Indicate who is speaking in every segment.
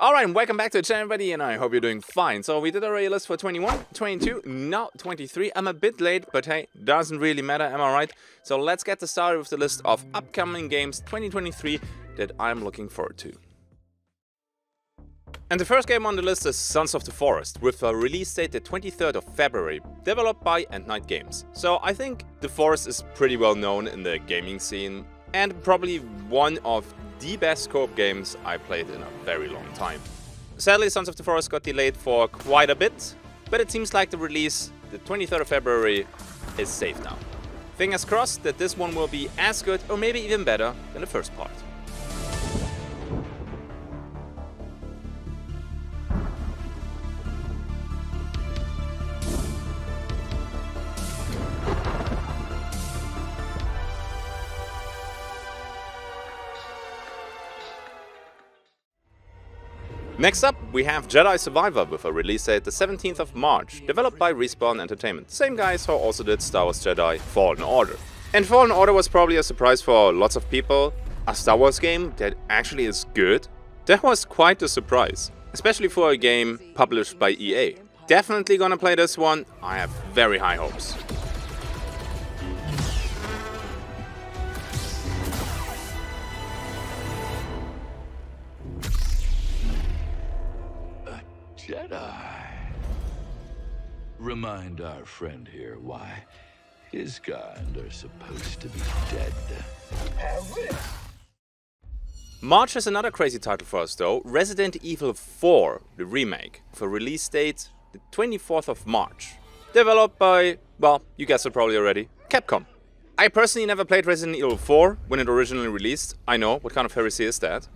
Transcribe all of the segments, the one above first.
Speaker 1: Alright, welcome back to the channel everybody, and I hope you're doing fine. So we did already a list for 21, 22, now 23. I'm a bit late, but hey, doesn't really matter, am I right? So let's get started with the list of upcoming games 2023 that I'm looking forward to. And the first game on the list is Sons of the Forest, with a release date the 23rd of February, developed by Night Games. So I think The Forest is pretty well known in the gaming scene, and probably one of the best co-op games I played in a very long time. Sadly, Sons of the Forest got delayed for quite a bit, but it seems like the release, the 23rd of February, is safe now. Fingers crossed that this one will be as good or maybe even better than the first part. Next up, we have Jedi Survivor with a release date the 17th of March, developed by Respawn Entertainment, same guys who also did Star Wars Jedi Fallen Order. And Fallen Order was probably a surprise for lots of people. A Star Wars game that actually is good? That was quite a surprise, especially for a game published by EA. Definitely gonna play this one, I have very high hopes.
Speaker 2: Jedi. Remind our friend here why his kind are supposed to be dead.
Speaker 1: March has another crazy title for us though, Resident Evil 4, the remake, with a release date the 24th of March. Developed by, well, you guessed it probably already, Capcom. I personally never played Resident Evil 4 when it originally released. I know, what kind of heresy is that?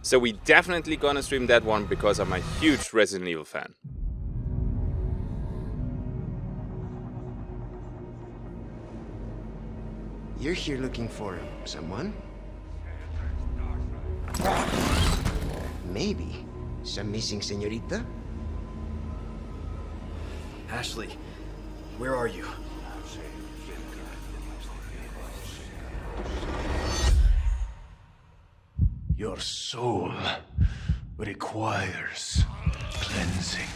Speaker 1: So we definitely gonna stream that one because I'm a huge Resident Evil fan.
Speaker 3: You're here looking for someone? Maybe some missing señorita?
Speaker 4: Ashley, where are you?
Speaker 2: Your soul requires cleansing.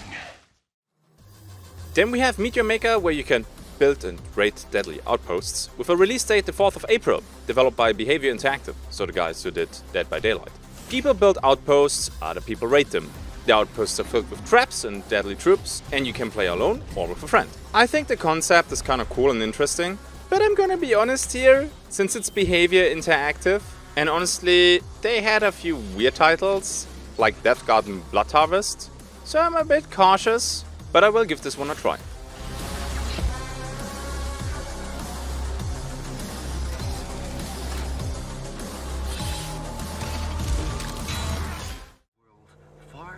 Speaker 1: Then we have Meteor Maker, where you can build and raid deadly outposts, with a release date the 4th of April, developed by Behavior Interactive, so the guys who did Dead by Daylight. People build outposts, other people raid them. The outposts are filled with traps and deadly troops, and you can play alone or with a friend. I think the concept is kinda cool and interesting, but I'm gonna be honest here, since it's Behavior Interactive, and honestly, they had a few weird titles, like Death Garden Blood Harvest, so I'm a bit cautious, but I will give this one a try.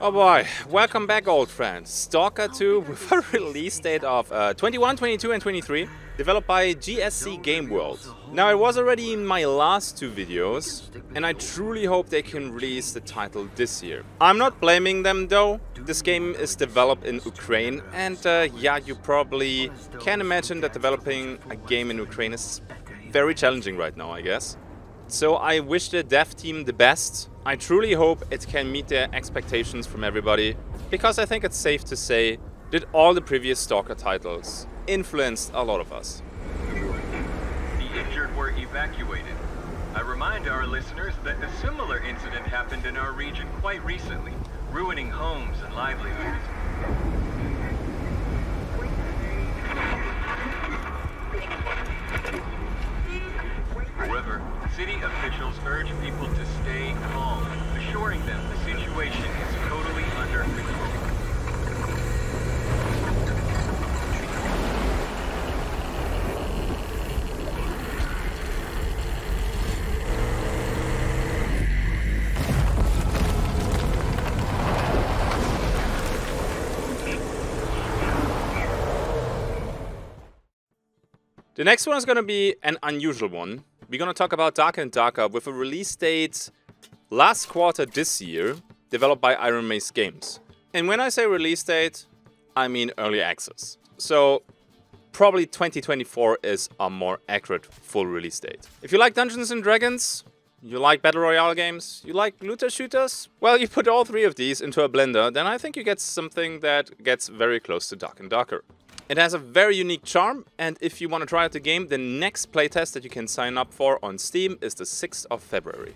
Speaker 1: Oh boy, welcome back old friends. S.T.A.L.K.E.R 2 with a release date of 21, 22 and 23, developed by GSC Game World. Now it was already in my last two videos, and I truly hope they can release the title this year. I'm not blaming them though, this game is developed in Ukraine, and yeah, you probably can imagine that developing a game in Ukraine is very challenging right now, I guess. So I wish the dev team the best. I truly hope it can meet their expectations from everybody, because I think it's safe to say that all the previous S.T.A.L.K.E.R titles influenced a lot of us.
Speaker 5: The injured were evacuated. I remind our listeners that a similar incident happened in our region quite recently, ruining homes and livelihoods. However, city officials urge people to stay calm, assuring them the situation is totally under control.
Speaker 1: The next one is going to be an unusual one. We're going to talk about Darker and Darker with a release date last quarter this year, developed by Iron Mace Games. And when I say release date, I mean early access. So probably 2024 is a more accurate full release date. If you like Dungeons and Dragons, You like Battle Royale games? You like looter shooters? Well, you put all three of these into a blender, then I think you get something that gets very close to Dark and Darker. It has a very unique charm, and if you want to try out the game, the next playtest that you can sign up for on Steam is the 6th of February.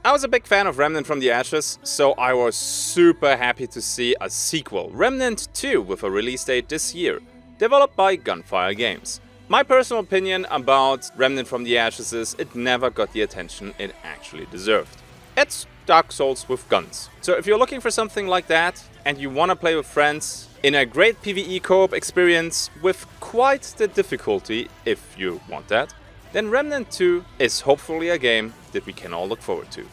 Speaker 1: I was a big fan of Remnant from the Ashes, so I was super happy to see a sequel, Remnant 2, with a release date this year, developed by Gunfire Games. My personal opinion about Remnant from the Ashes is it never got the attention it actually deserved. It's Dark Souls with guns. So if you're looking for something like that, and you want to play with friends in a great PvE co-op experience with quite the difficulty, if you want that, then Remnant 2 is hopefully a game that we can all look forward to.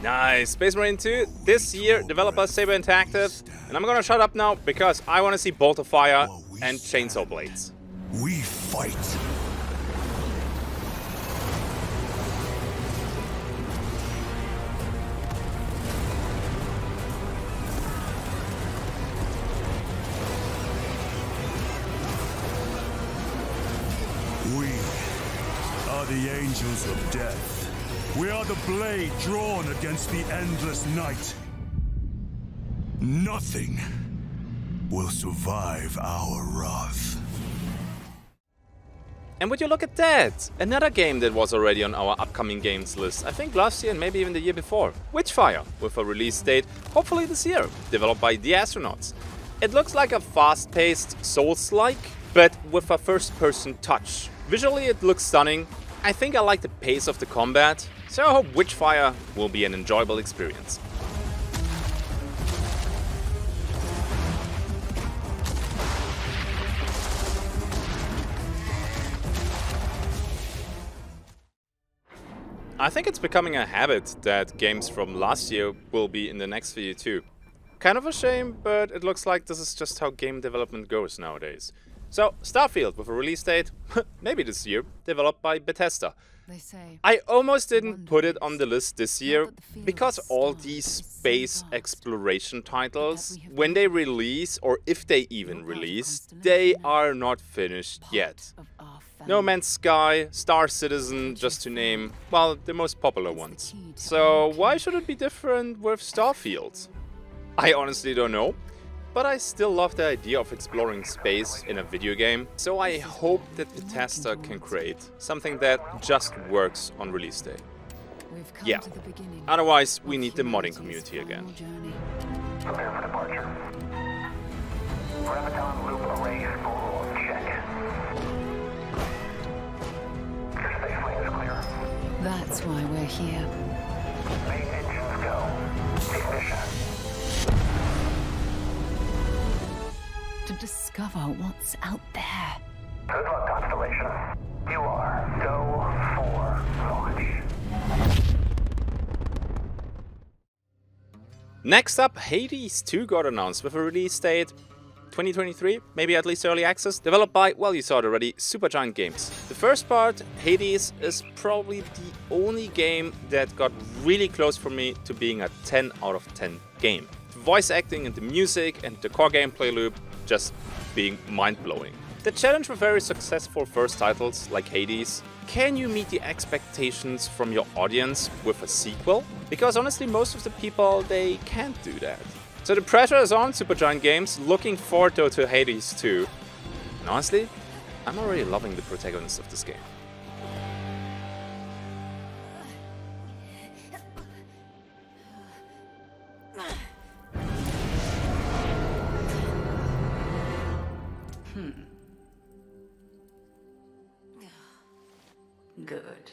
Speaker 1: Nice! Space Marine 2, this year, developer Saber Interactive. And I'm gonna shut up now because I wanna see Bolt of Fire and Chainsaw Blades.
Speaker 6: We fight. We are the angels of death. We are the blade drawn against the endless night. Nothing will survive our wrath.
Speaker 1: And would you look at that? Another game that was already on our upcoming games list, I think last year and maybe even the year before. Witchfire, with a release date hopefully this year, developed by The Astronauts. It looks like a fast-paced Souls-like, but with a first-person touch. Visually it looks stunning. I think I like the pace of the combat, so I hope Witchfire will be an enjoyable experience. I think it's becoming a habit that games from last year will be in the next video too. Kind of a shame, but it looks like this is just how game development goes nowadays. So, Starfield with a release date, maybe this year, developed by Bethesda. I almost didn't put it on the list this year, because all these space exploration titles, when they release, or if they even release, they are not finished yet. No Man's Sky, Star Citizen, just to name, well, the most popular ones. So why should it be different with Starfield? I honestly don't know. But I still love the idea of exploring space in a video game, so I hope that Bethesda can create something that just works on release day. Yeah, otherwise we need the modding community again.
Speaker 7: Prepare for departure. Graviton loop array full check. Your space lane is clear.
Speaker 8: That's why we're here.
Speaker 7: Main engines go. Ignition.
Speaker 8: To discover what's out there.
Speaker 7: Good luck, Constellation. You are go for launch.
Speaker 1: Next up, Hades 2 got announced with a release date 2023, maybe at least early access, developed by, well, you saw it already, Supergiant Games. The first part, Hades, is probably the only game that got really close for me to being a 10 out of 10 game. The voice acting and the music and the core gameplay loop just being mind-blowing. The challenge with very successful first titles like Hades, can you meet the expectations from your audience with a sequel? Because honestly, most of the people, they can't do that. So the pressure is on Supergiant Games, looking forward though to Hades 2. And honestly, I'm already loving the protagonist of this game.
Speaker 9: good.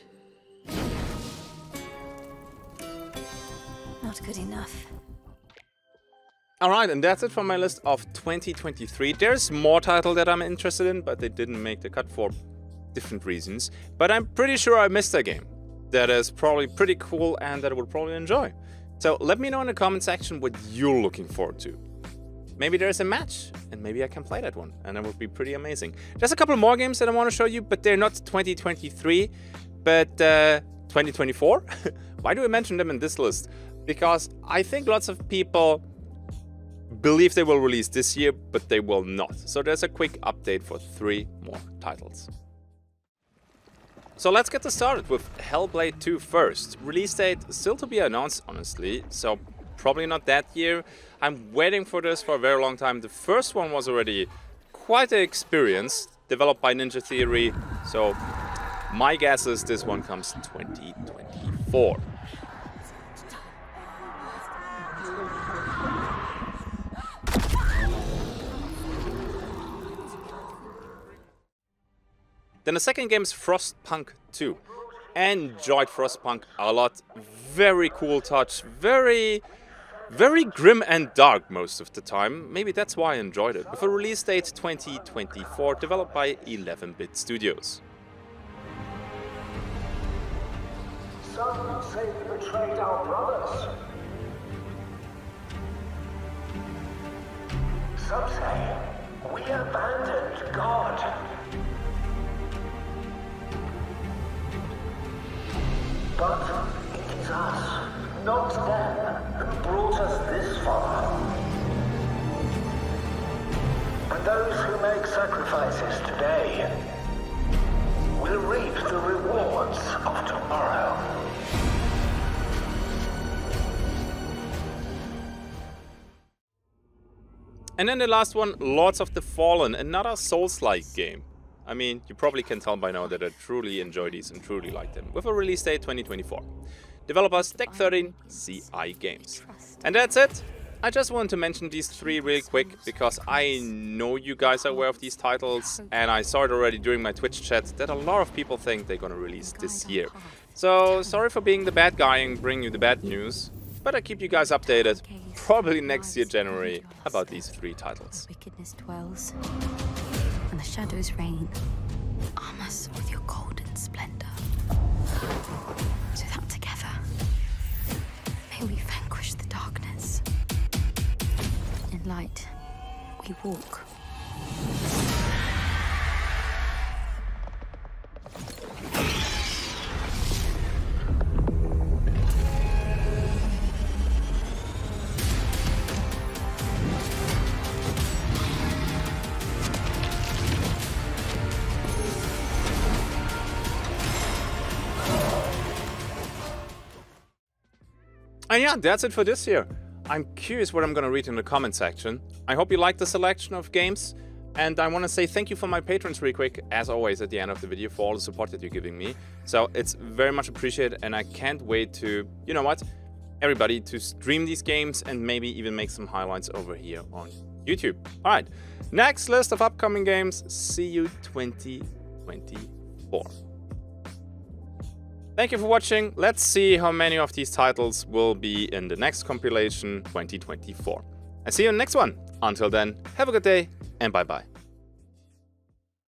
Speaker 8: Not good enough.
Speaker 1: Alright, and that's it for my list of 2023. There's more titles that I'm interested in, but they didn't make the cut for different reasons. But I'm pretty sure I missed a game that is probably pretty cool and that I would probably enjoy. So let me know in the comment section what you're looking forward to. Maybe there's a match, and maybe I can play that one, and that would be pretty amazing. There's a couple more games that I want to show you, but they're not 2023, but 2024. Why do I mention them in this list? Because I think lots of people believe they will release this year, but they will not. So there's a quick update for 3 more titles. So let's get this started with Hellblade 2 first. Release date still to be announced, honestly, so probably not that year. I'm waiting for this for a very long time. The first one was already quite an experience, developed by Ninja Theory, so my guess is this one comes 2024. Then the second game is Frostpunk 2. Enjoyed Frostpunk a lot. Very cool touch. Very grim and dark most of the time. Maybe that's why I enjoyed it. With a release date 2024, developed by 11-bit Studios.
Speaker 7: Some say we betrayed our brothers. Some say we abandoned God. But it is us, not them, who brought us this far. And those who make sacrifices today will reap the rewards of tomorrow.
Speaker 1: And then the last one, Lords of the Fallen, another Souls-like game. I mean, you probably can tell by now that I truly enjoy these and truly like them. With a release date 2024. Developers Tech13 CI Games. And that's it. I just wanted to mention these 3 really quick because I know you guys are aware of these titles and I saw it already during my Twitch chat that a lot of people think they're gonna release this year. So sorry for being the bad guy and bringing you the bad news, but I keep you guys updated, probably next year January, about these 3 titles.
Speaker 8: Wickedness dwells, and the shadows reign. Arm us with your golden splendor, so that together may we vanquish the darkness. In light, we walk.
Speaker 1: And yeah, that's it for this year. I'm curious what I'm gonna read in the comment section. I hope you liked the selection of games, and I want to say thank you for my patrons really quick, as always at the end of the video, for all the support that you're giving me. So it's very much appreciated, and I can't wait to, you know what, everybody to stream these games and maybe even make some highlights over here on YouTube. Alright, next list of upcoming games, see you 2024. Thank you for watching. Let's see how many of these titles will be in the next compilation 2024. I see you in the next one. Until then, have a good day and bye bye.